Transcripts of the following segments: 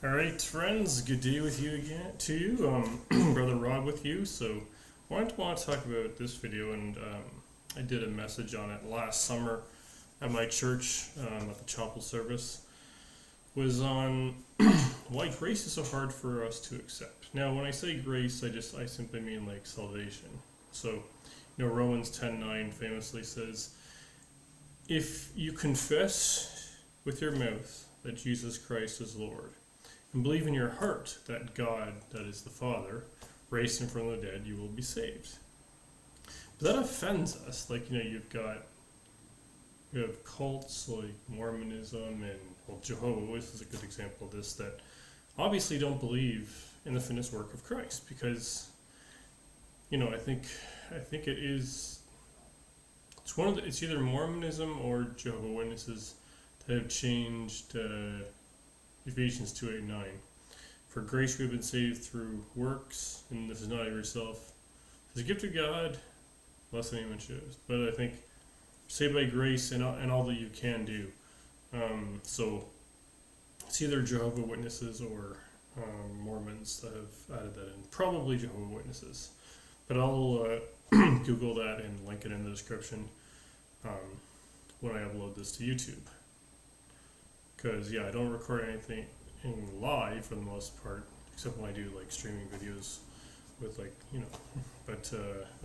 All right, friends. Good day with you again. To you, brother Rob, with you. So, want to talk about this video, and I did a message on it last summer at my church at the chapel service. Was on why grace is so hard for us to accept. Now, when I say grace, I simply mean like salvation. So, Romans 10:9 famously says, "If you confess with your mouth that Jesus Christ is Lord, and believe in your heart that God, that is the Father, raised him from the dead, you will be saved." But that offends us. Like, you have cults like Mormonism and, well, Jehovah's is a good example of this, that obviously don't believe in the finished work of Christ because, I think it's either Mormonism or Jehovah's Witnesses that have changed Ephesians 2:8-9. For grace we have been saved through works, and this is not of yourself. It's a gift of God, lest anyone should. But I think saved by grace and all that you can do. So it's either Jehovah's Witnesses or Mormons that have added that in. Probably Jehovah's Witnesses. But I'll Google that and link it in the description when I upload this to YouTube. Because, I don't record anything in live for the most part, except when I do, like, streaming videos with, but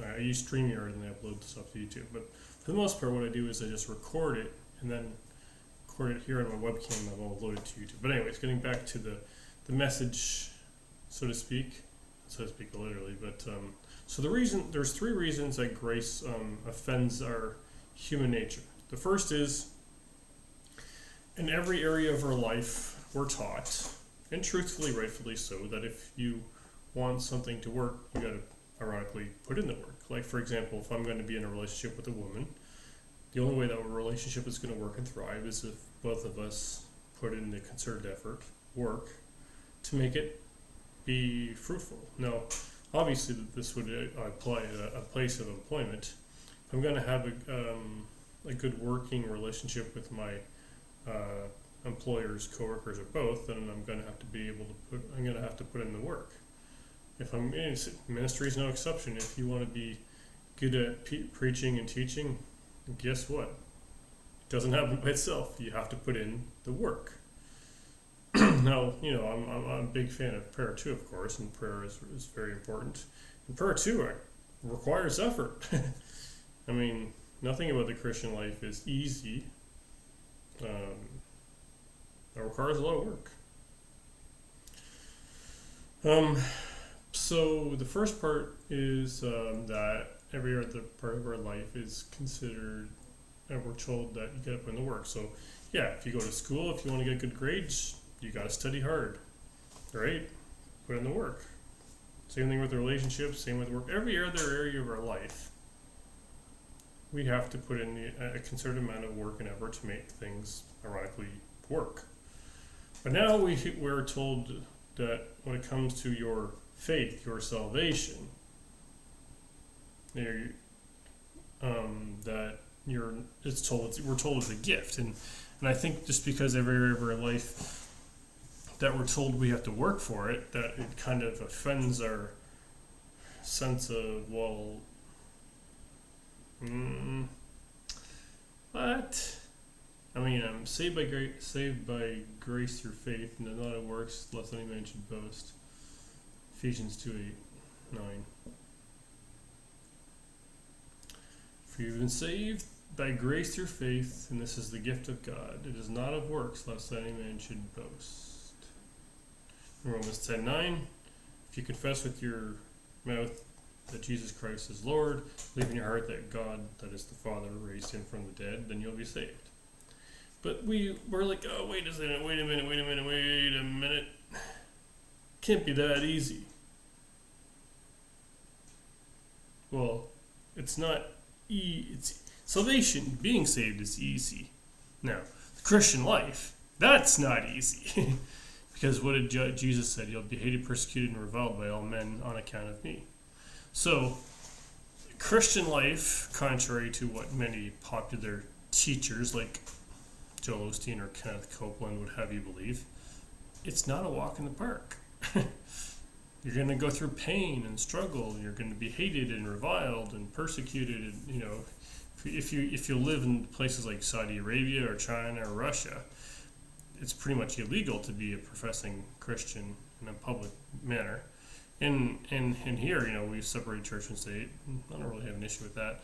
I use StreamYard and I upload the stuff to YouTube. But for the most part, what I do is I just record it and then record it here on my webcam and I'll upload it to YouTube. But anyways, getting back to the message, so to speak literally, but so there's three reasons that grace offends our human nature. The first is, in every area of our life, we're taught, and truthfully, rightfully so, that if you want something to work, you got to ironically put in the work. Like, for example, if I'm going to be in a relationship with a woman, the only way that a relationship is going to work and thrive is if both of us put in the concerted effort, work, to make it be fruitful. Now, obviously, this would apply at a place of employment. If I'm going to have a good working relationship with my employers, coworkers, or both, then I'm going to have to put in the work. If ministry is no exception. If you want to be good at preaching and teaching, guess what? It doesn't happen by itself. You have to put in the work. Now, I'm a big fan of prayer too, of course, and prayer is very important. And prayer too requires effort. I mean, nothing about the Christian life is easy. It requires a lot of work. So the first part is that every other part of our life is considered, and we're told that you got to put in the work. So, if you go to school, if you want to get good grades, you got to study hard, right? Put in the work. Same thing with relationships, same with work. Every other area of our life, we have to put in a concerted amount of work and effort to make things, ironically, work. But now we're told that when it comes to your faith, your salvation, we're told it's a gift, and I think just because every area of our life that we're told we have to work for it, that it kind of offends our sense of, well, what? I mean, I'm saved by grace through faith, and not of works, lest any man should boast. Ephesians 2:8-9. For you've been saved by grace through faith, and this is the gift of God. It is not of works, lest any man should boast. Romans 10:9. If you confess with your mouth that Jesus Christ is Lord, believe in your heart that God, that is the Father, raised him from the dead, then you'll be saved. But we're like, oh, wait a minute. Can't be that easy. Well, it's not it's salvation, being saved is easy. Now, the Christian life, that's not easy. Because what did Jesus said? You'll be hated, persecuted, and reviled by all men on account of me. So, Christian life, contrary to what many popular teachers like Joel Osteen or Kenneth Copeland would have you believe, it's not a walk in the park. You're going to go through pain and struggle. You're going to be hated and reviled and persecuted. And, if you live in places like Saudi Arabia or China or Russia, it's pretty much illegal to be a professing Christian in a public manner. And here, we separate church and state. I don't really have an issue with that.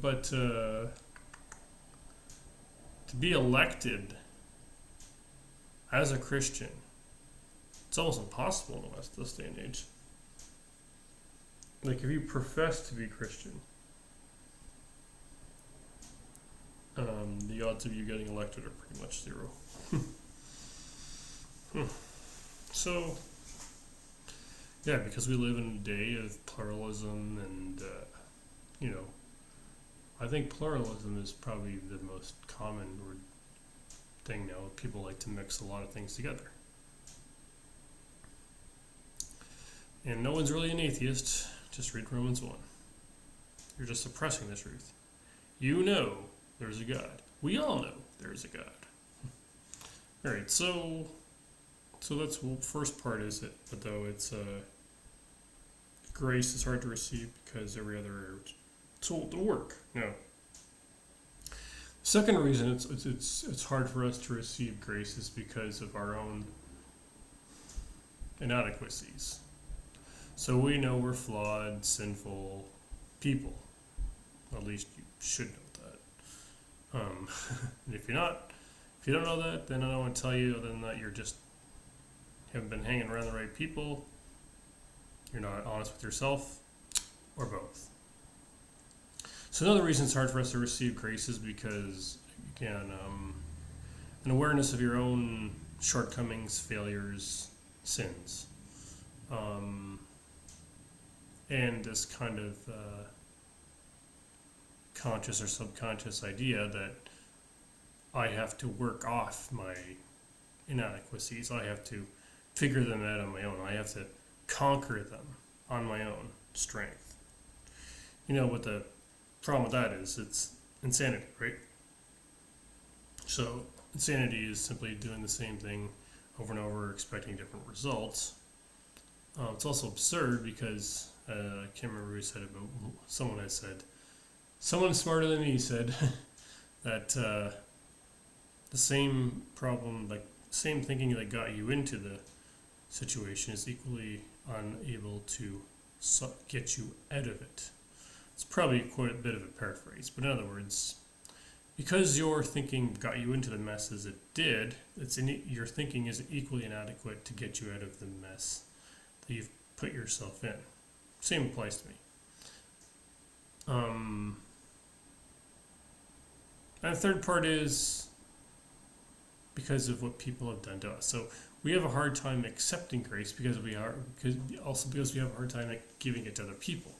But to be elected as a Christian, it's almost impossible in the West this day and age. Like, if you profess to be Christian, the odds of you getting elected are pretty much zero. So, yeah, because we live in a day of pluralism and, I think pluralism is probably the most common thing now. People like to mix a lot of things together. And no one's really an atheist. Just read Romans 1. You're just suppressing the truth. You know there's a God. We all know there's a God. All right, so that's the first part is it, but though it's grace is hard to receive because every other told to work. No. Second reason it's hard for us to receive grace is because of our own inadequacies. So we know we're flawed, sinful people. At least you should know that. And if you don't know that, then I don't want to tell you other than that you're just haven't been hanging around the right people. You're not honest with yourself, or both. So another reason it's hard for us to receive grace is because, again, an awareness of your own shortcomings, failures, sins. And this kind of conscious or subconscious idea that I have to work off my inadequacies. I have to figure them out on my own. I have to conquer them on my own strength. What the problem with that is? It's insanity, right? So insanity is simply doing the same thing over and over, expecting different results. It's also absurd because I can't remember who said it, but someone smarter than me said that the same problem, like same thinking that got you into the situation is equally unable to get you out of it. It's probably quite a bit of a paraphrase, but in other words, because your thinking got you into the mess as it did, your thinking is equally inadequate to get you out of the mess that you've put yourself in. Same applies to me. And the third part is because of what people have done to us. So we have a hard time accepting grace because we have a hard time giving it to other people.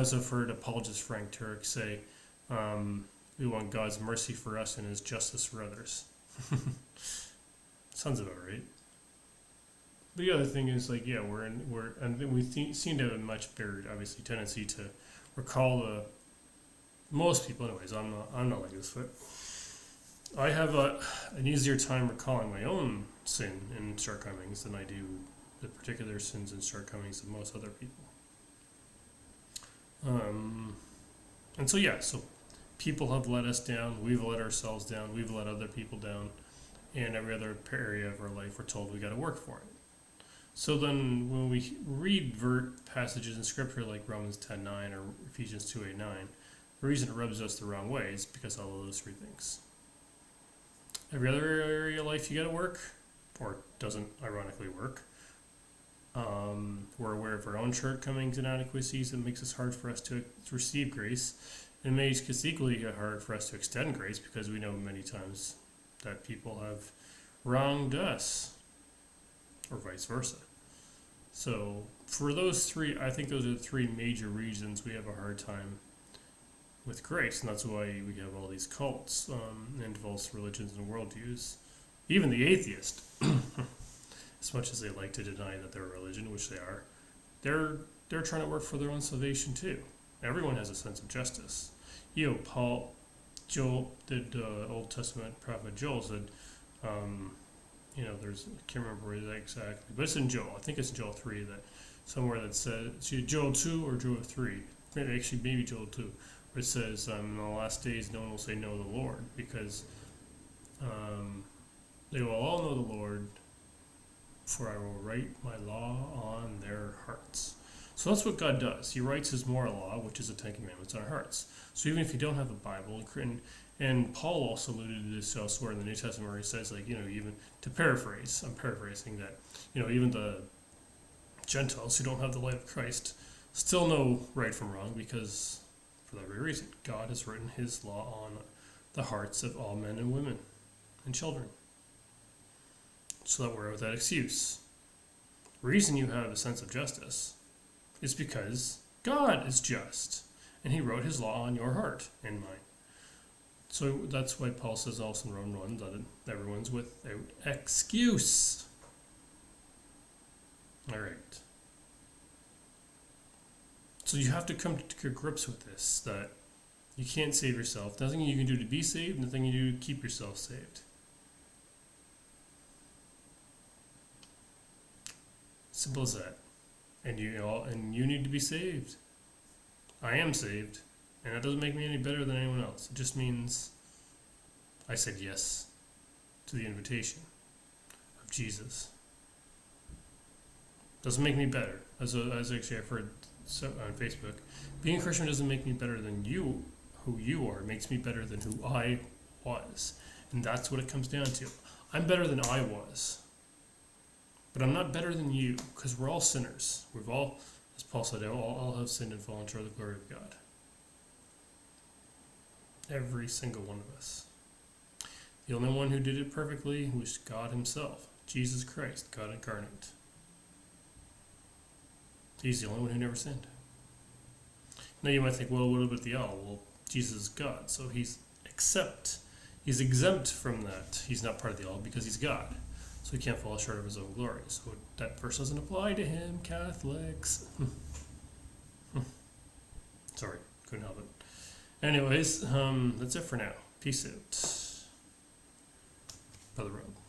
So I've heard apologist Frank Turek say, we want God's mercy for us and His justice for others. Sounds about right. But the other thing is, we seem to have a much bigger, obviously, tendency to recall most people, anyways. I'm not like this, but I have an easier time recalling my own sin and shortcomings than I do the particular sins and shortcomings of most other people. And so people have let us down, we've let ourselves down, we've let other people down, and every other area of our life we're told we got to work for it. So then when we read passages in Scripture like Romans 10:9 or Ephesians 2:8-9, the reason it rubs us the wrong way is because of all of those three things. Every other area of life you got to work, or doesn't ironically work. We're aware of our own shortcomings and inadequacies. It makes it hard for us to receive grace. It makes it equally hard for us to extend grace because we know many times that people have wronged us, or vice versa. So for those three, I think those are the three major reasons we have a hard time with grace, and that's why we have all these cults and false religions and worldviews. Even the atheist, as much as they like to deny that they're a religion, which they are, they're trying to work for their own salvation too. Everyone has a sense of justice. Joel, the Old Testament prophet Joel said, There's, I can't remember where that exactly, but it's in Joel. I think it's Joel 3 that somewhere that says, it's either Joel 2 or Joel 3. Maybe Joel 2, where it says, in the last days no one will say no to the Lord, because they will all know the Lord, for I will write my law on their hearts. So that's what God does. He writes his moral law, which is the Ten Commandments, on our hearts. So even if you don't have a Bible, and Paul also alluded to this elsewhere in the New Testament, where he says, even to paraphrase, I'm paraphrasing that, even the Gentiles who don't have the light of Christ still know right from wrong, because for that very reason, God has written his law on the hearts of all men and women and children, so that we're without excuse. The reason you have a sense of justice is because God is just, and he wrote his law on your heart and mine. So that's why Paul says also in Romans 1 that everyone's without excuse. All right. So you have to come to grips with this, that you can't save yourself. Nothing you can do to be saved, nothing you do to keep yourself saved. Simple as that. And you need to be saved. I am saved, and that doesn't make me any better than anyone else. It just means I said yes to the invitation of Jesus. Doesn't make me better. As actually I've heard on Facebook, being a Christian doesn't make me better than you, who you are. It makes me better than who I was. And that's what it comes down to. I'm better than I was. But I'm not better than you, because we're all sinners. We've all, as Paul said, all have sinned and fallen short of the glory of God. Every single one of us. The only one who did it perfectly was God himself, Jesus Christ, God incarnate. He's the only one who never sinned. Now you might think, well, what about the owl? Well, Jesus is God, so he's exempt from that. He's not part of the owl because he's God. So he can't fall short of his own glory. So that verse doesn't apply to him, Catholics. Sorry, couldn't help it. Anyways, that's it for now. Peace out. Brother Rob.